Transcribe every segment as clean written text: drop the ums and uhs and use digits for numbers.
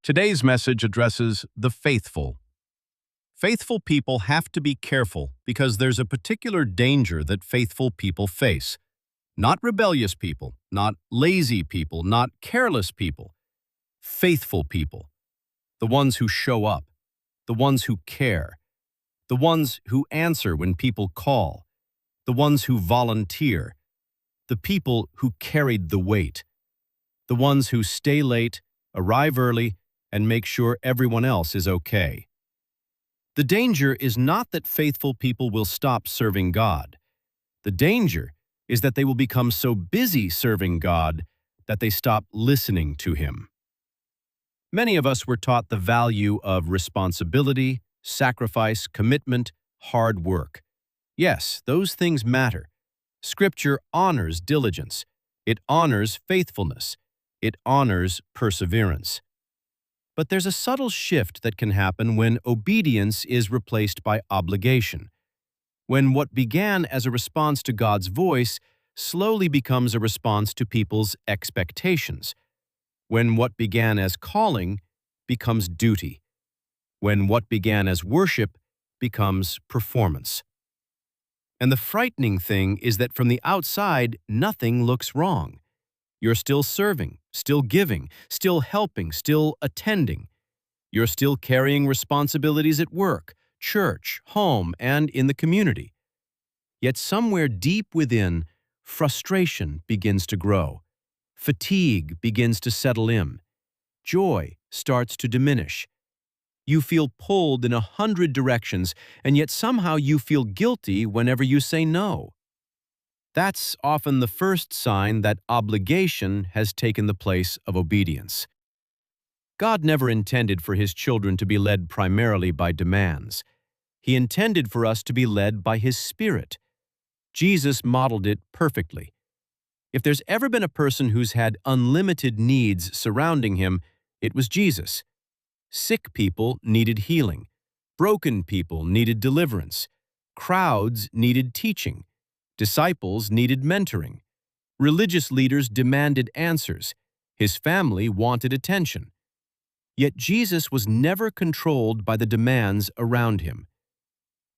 Today's message addresses the faithful. Faithful people have to be careful because there's a particular danger that faithful people face. Not rebellious people, not lazy people, not careless people. Faithful people. The ones who show up, the ones who care, the ones who answer when people call, the ones who volunteer, the people who carried the weight, the ones who stay late, arrive early, and make sure everyone else is okay. The danger is not that faithful people will stop serving God. The danger is that they will become so busy serving God that they stop listening to Him. Many of us were taught the value of responsibility, sacrifice, commitment, hard work. Yes, those things matter. Scripture honors diligence. It honors faithfulness. It honors perseverance. But there's a subtle shift that can happen when obedience is replaced by obligation. When what began as a response to God's voice slowly becomes a response to people's expectations. When what began as calling becomes duty. When what began as worship becomes performance. And the frightening thing is that from the outside, nothing looks wrong. You're still serving, still giving, still helping, still attending. You're still carrying responsibilities at work, church, home, and in the community. Yet somewhere deep within, frustration begins to grow. Fatigue begins to settle in. Joy starts to diminish. You feel pulled in 100 directions, and yet somehow you feel guilty whenever you say no. That's often the first sign that obligation has taken the place of obedience. God never intended for His children to be led primarily by demands. He intended for us to be led by His Spirit. Jesus modeled it perfectly. If there's ever been a person who's had unlimited needs surrounding Him, it was Jesus. Sick people needed healing. Broken people needed deliverance. Crowds needed teaching. Disciples needed mentoring. Religious leaders demanded answers. His family wanted attention. Yet Jesus was never controlled by the demands around Him.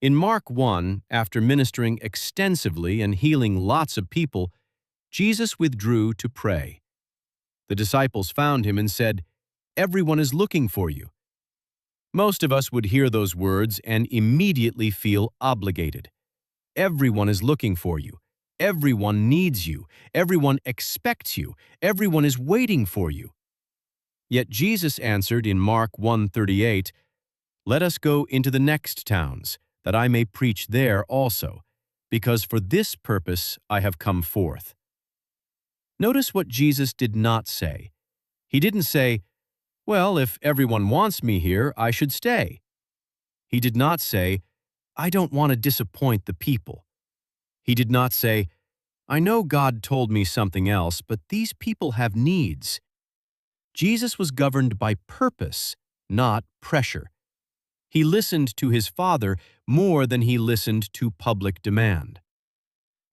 In Mark 1, after ministering extensively and healing lots of people, Jesus withdrew to pray. The disciples found Him and said, "Everyone is looking for you." Most of us would hear those words and immediately feel obligated. Everyone is looking for you. Everyone needs you. Everyone expects you. Everyone is waiting for you. Yet Jesus answered in Mark 1:38, "Let us go into the next towns, that I may preach there also, because for this purpose I have come forth." Notice what Jesus did not say. He didn't say, "Well, if everyone wants me here, I should stay." He did not say, "I don't want to disappoint the people." He did not say, "I know God told me something else, but these people have needs." Jesus was governed by purpose, not pressure. He listened to His Father more than He listened to public demand.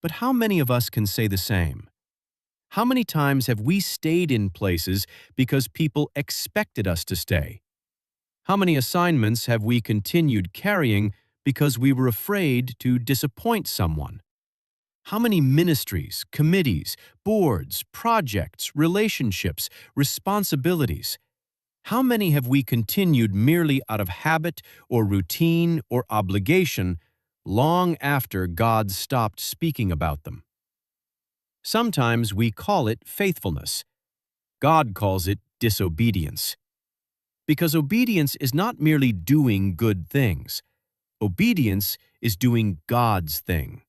But how many of us can say the same? How many times have we stayed in places because people expected us to stay? How many assignments have we continued carrying because we were afraid to disappoint someone? How many ministries, committees, boards, projects, relationships, responsibilities? How many have we continued merely out of habit or routine or obligation long after God stopped speaking about them? Sometimes we call it faithfulness. God calls it disobedience. Because obedience is not merely doing good things. Obedience is doing God's thing.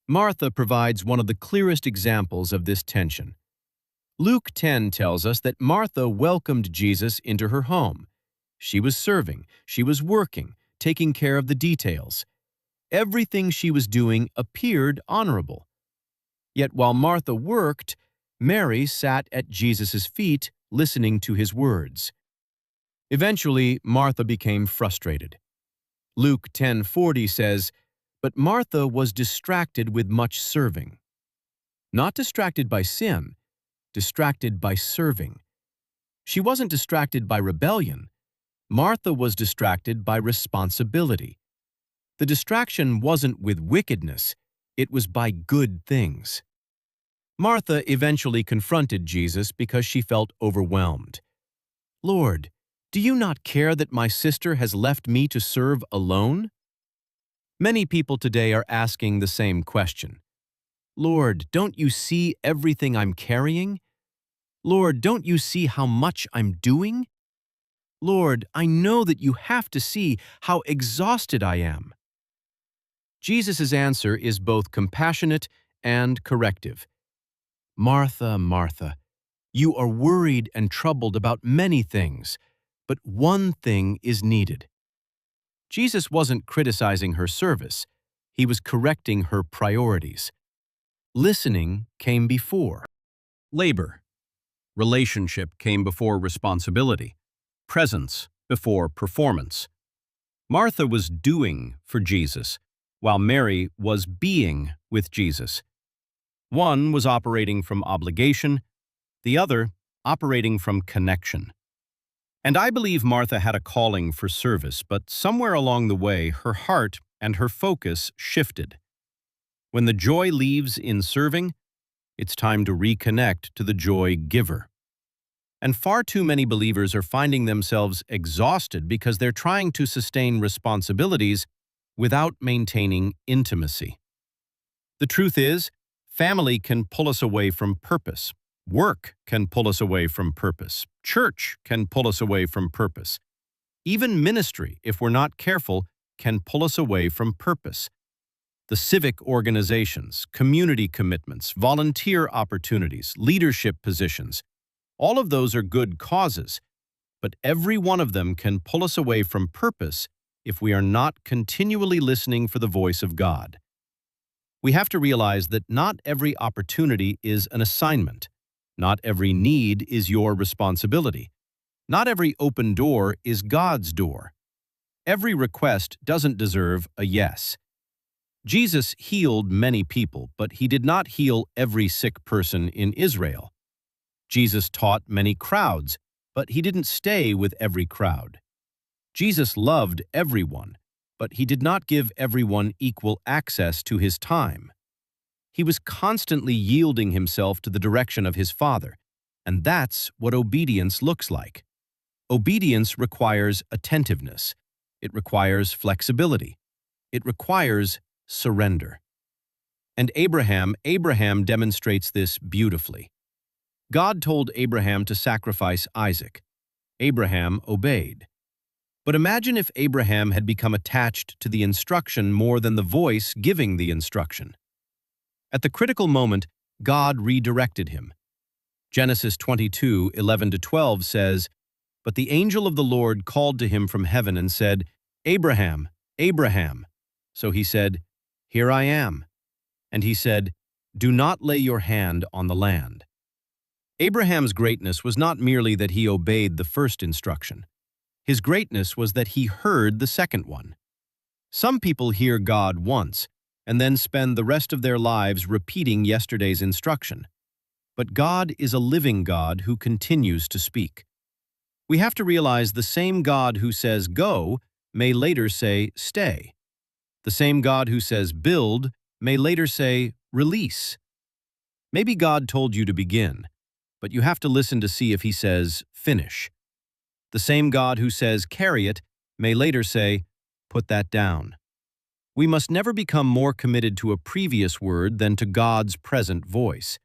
Martha provides one of the clearest examples of this tension. Luke 10 tells us that Martha welcomed Jesus into her home. She was serving, she was working, taking care of the details. Everything she was doing appeared honorable. Yet while Martha worked, Mary sat at Jesus' feet listening to His words. Eventually, Martha became frustrated. Luke 10:40 says, "But Martha was distracted with much serving." Not distracted by sin, distracted by serving. She wasn't distracted by rebellion. Martha was distracted by responsibility. The distraction wasn't with wickedness, it was by good things. Martha eventually confronted Jesus because she felt overwhelmed. "Lord, do you not care that my sister has left me to serve alone?" Many people today are asking the same question. "Lord, don't you see everything I'm carrying? Lord, don't you see how much I'm doing? Lord, I know that you have to see how exhausted I am." Jesus' answer is both compassionate and corrective. "Martha, Martha, you are worried and troubled about many things, but one thing is needed." Jesus wasn't criticizing her service. He was correcting her priorities. Listening came before labor. Relationship came before responsibility. Presence before performance. Martha was doing for Jesus, while Mary was being with Jesus. One was operating from obligation, the other operating from connection. And I believe Martha had a calling for service, but somewhere along the way, her heart and her focus shifted. When the joy leaves in serving, it's time to reconnect to the joy giver. And far too many believers are finding themselves exhausted because they're trying to sustain responsibilities without maintaining intimacy. The truth is, family can pull us away from purpose. Work can pull us away from purpose. Church can pull us away from purpose. Even ministry, if we're not careful, can pull us away from purpose. The civic organizations, community commitments, volunteer opportunities, leadership positions, all of those are good causes, but every one of them can pull us away from purpose if we are not continually listening for the voice of God. We have to realize that not every opportunity is an assignment. Not every need is your responsibility. Not every open door is God's door. Every request doesn't deserve a yes. Jesus healed many people, but he did not heal every sick person in Israel. Jesus taught many crowds, but he didn't stay with every crowd. Jesus loved everyone, but he did not give everyone equal access to his time. He was constantly yielding himself to the direction of his Father, and that's what obedience looks like. Obedience requires attentiveness. It requires flexibility. It requires surrender. And Abraham demonstrates this beautifully. God told Abraham to sacrifice Isaac. Abraham obeyed. But imagine if Abraham had become attached to the instruction more than the voice giving the instruction. At the critical moment, God redirected him. Genesis 22:11-12 says, "But the angel of the Lord called to him from heaven and said, 'Abraham, Abraham.' So he said, 'Here I am.' And he said, 'Do not lay your hand on the land.'" Abraham's greatness was not merely that he obeyed the first instruction. His greatness was that he heard the second one. Some people hear God once and then spend the rest of their lives repeating yesterday's instruction. But God is a living God who continues to speak. We have to realize the same God who says go may later say stay. The same God who says build may later say release. Maybe God told you to begin, but you have to listen to see if he says finish. The same God who says carry it may later say put that down. We must never become more committed to a previous word than to God's present voice.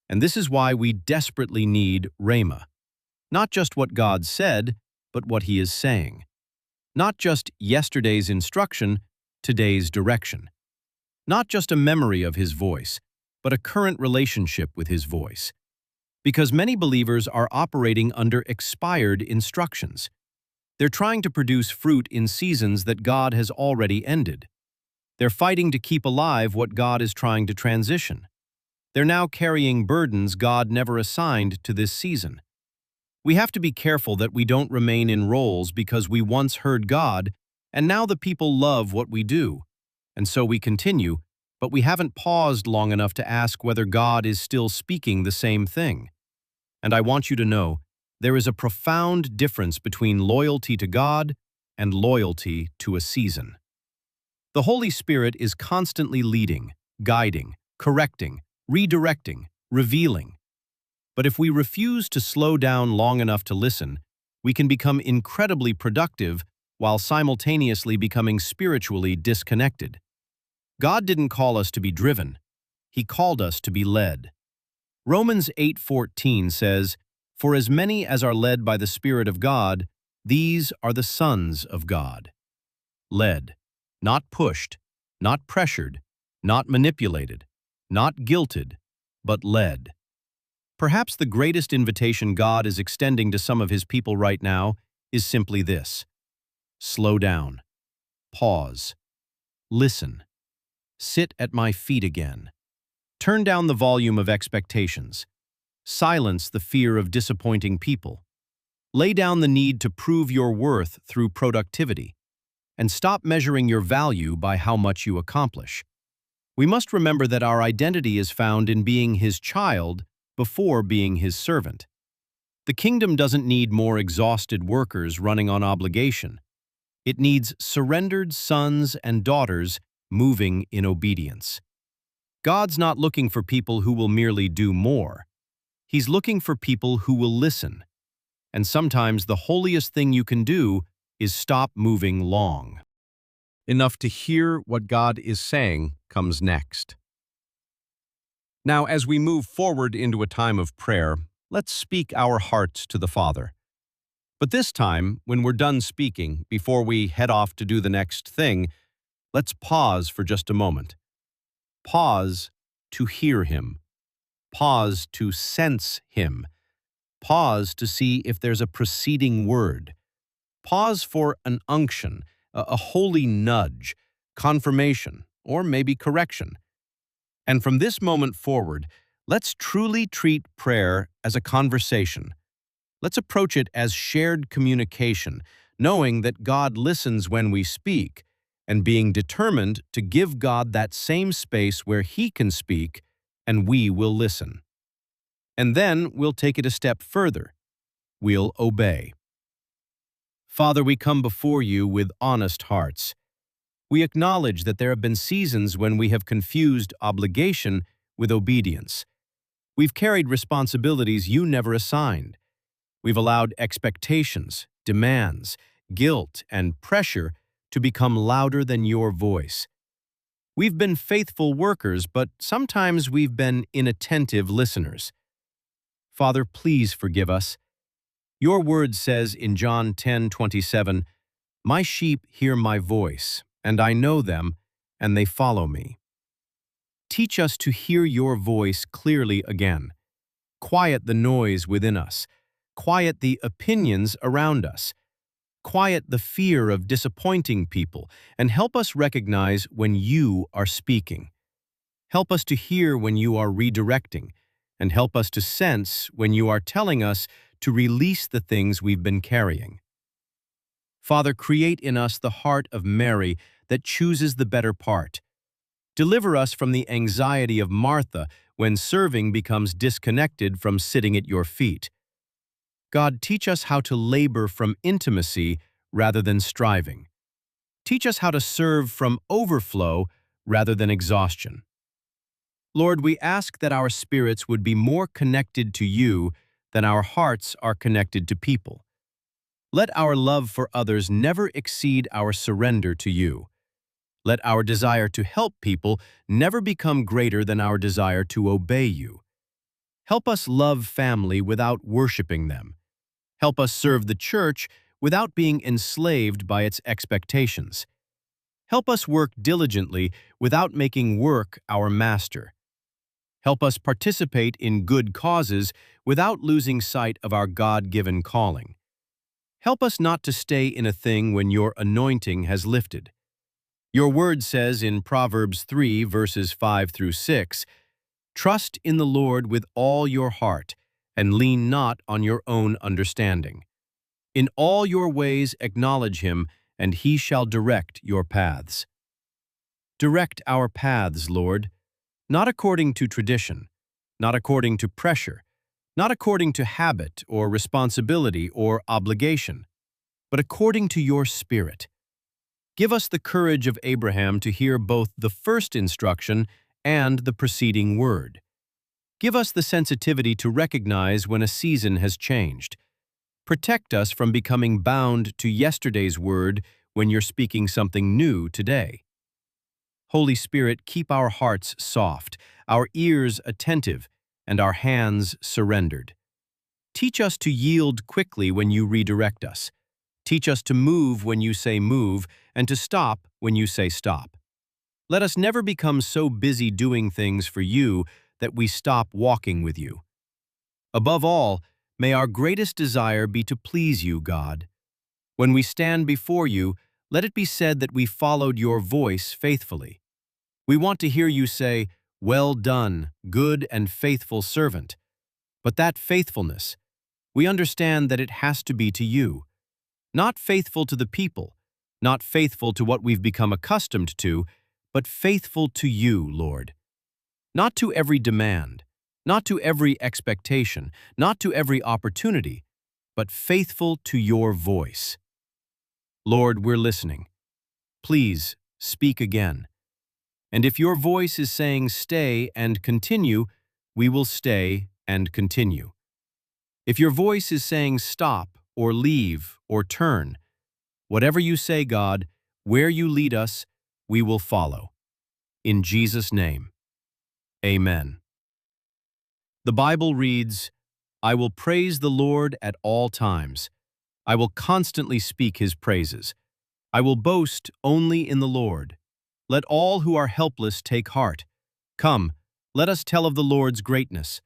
And this is why we desperately need Rhema. Not just what God said, but what he is saying. Not just yesterday's instruction, today's direction. Not just a memory of his voice, but a current relationship with his voice. Because many believers are operating under expired instructions. They're trying to produce fruit in seasons that God has already ended. They're fighting to keep alive what God is trying to transition. They're now carrying burdens God never assigned to this season. We have to be careful that we don't remain in roles because we once heard God, and now the people love what we do. And so we continue, but we haven't paused long enough to ask whether God is still speaking the same thing. And I want you to know, There is a profound difference between loyalty to God and loyalty to a season. The Holy Spirit is constantly leading, guiding, correcting, redirecting, revealing. But if we refuse to slow down long enough to listen, we can become incredibly productive while simultaneously becoming spiritually disconnected. God didn't call us to be driven. He called us to be led. Romans 8:14 says, "For as many as are led by the Spirit of God, these are the sons of God." Led, not pushed, not pressured, not manipulated, not guilted, but led. Perhaps the greatest invitation God is extending to some of His people right now is simply this: slow down, pause, listen, sit at my feet again. Turn down the volume of expectations. Silence the fear of disappointing people. Lay down the need to prove your worth through productivity. And stop measuring your value by how much you accomplish. We must remember that our identity is found in being His child before being His servant. The kingdom doesn't need more exhausted workers running on obligation. It needs surrendered sons and daughters moving in obedience. God's not looking for people who will merely do more. He's looking for people who will listen. And sometimes the holiest thing you can do is stop moving long. Enough to hear what God is saying comes next. Now, as we move forward into a time of prayer, let's speak our hearts to the Father. But this time, when we're done speaking, before we head off to do the next thing, let's pause for just a moment. Pause to hear Him. Pause to sense Him. Pause to see if there's a preceding word. Pause for an unction, a holy nudge, confirmation, or maybe correction. And from this moment forward, let's truly treat prayer as a conversation. Let's approach it as shared communication, knowing that God listens when we speak, and being determined to give God that same space where He can speak, and we will listen. And then we'll take it a step further. We'll obey. Father, we come before You with honest hearts. We acknowledge that there have been seasons when we have confused obligation with obedience. We've carried responsibilities You never assigned. We've allowed expectations, demands, guilt, and pressure to become louder than Your voice. We've been faithful workers, but sometimes we've been inattentive listeners. Father, please forgive us. Your word says in John 10:27, "My sheep hear My voice, and I know them, and they follow Me." Teach us to hear Your voice clearly again. Quiet the noise within us. Quiet the opinions around us. Quiet the fear of disappointing people, and help us recognize when You are speaking. Help us to hear when You are redirecting, and help us to sense when You are telling us to release the things we've been carrying. Father, create in us the heart of Mary that chooses the better part. Deliver us from the anxiety of Martha when serving becomes disconnected from sitting at Your feet. God, teach us how to labor from intimacy rather than striving. Teach us how to serve from overflow rather than exhaustion. Lord, we ask that our spirits would be more connected to You than our hearts are connected to people. Let our love for others never exceed our surrender to You. Let our desire to help people never become greater than our desire to obey You. Help us love family without worshiping them. Help us serve the church without being enslaved by its expectations. Help us work diligently without making work our master. Help us participate in good causes without losing sight of our God-given calling. Help us not to stay in a thing when Your anointing has lifted. Your word says in Proverbs 3, verses 5 through 6, "Trust in the Lord with all your heart, and lean not on your own understanding. In all your ways acknowledge Him, and He shall direct your paths." Direct our paths, Lord, not according to tradition, not according to pressure, not according to habit or responsibility or obligation, but according to your Spirit. Give us the courage of Abraham to hear both the first instruction and the preceding word. Give us the sensitivity to recognize when a season has changed. Protect us from becoming bound to yesterday's word when you're speaking something new today. Holy Spirit, keep our hearts soft, our ears attentive, and our hands surrendered. Teach us to yield quickly when you redirect us. Teach us to move when you say move, and to stop when you say stop. Let us never become so busy doing things for you that we stop walking with you. Above all, may our greatest desire be to please you, God. When we stand before you, let it be said that we followed your voice faithfully. We want to hear you say, "Well done, good and faithful servant." But that faithfulness, we understand that it has to be to you. Not faithful to the people, not faithful to what we've become accustomed to, but faithful to you, Lord. Not to every demand, not to every expectation, not to every opportunity, but faithful to your voice. Lord, we're listening. Please speak again. And if your voice is saying stay and continue, we will stay and continue. If your voice is saying stop or leave or turn, whatever you say, God, where you lead us, we will follow. In Jesus' name, amen. The Bible reads, "I will praise the Lord at all times. I will constantly speak his praises. I will boast only in the Lord. Let all who are helpless take heart. Come, let us tell of the Lord's greatness.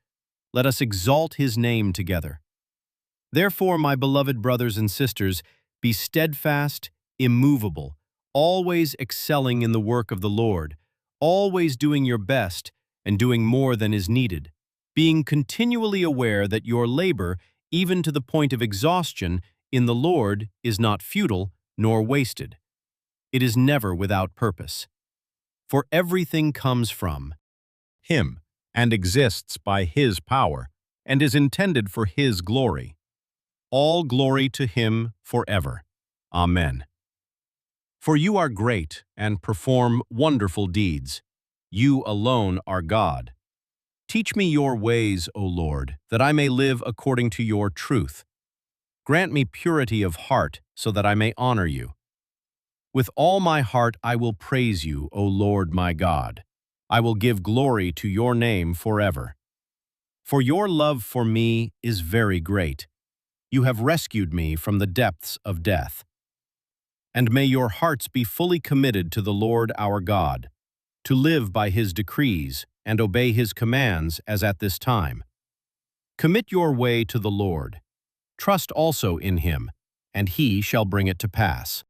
Let us exalt his name together. Therefore, my beloved brothers and sisters, be steadfast, immovable, always excelling in the work of the Lord, always doing your best and doing more than is needed, being continually aware that your labor, even to the point of exhaustion, in the Lord is not futile nor wasted. It is never without purpose. For everything comes from him and exists by his power and is intended for his glory. All glory to him forever. Amen. For you are great and perform wonderful deeds. You alone are God. Teach me your ways, O Lord, that I may live according to your truth. Grant me purity of heart so that I may honor you. With all my heart I will praise you, O Lord my God. I will give glory to your name forever. For your love for me is very great. You have rescued me from the depths of death. And may your hearts be fully committed to the Lord our God, to live by his decrees and obey his commands as at this time. Commit your way to the Lord. Trust also in him, and he shall bring it to pass.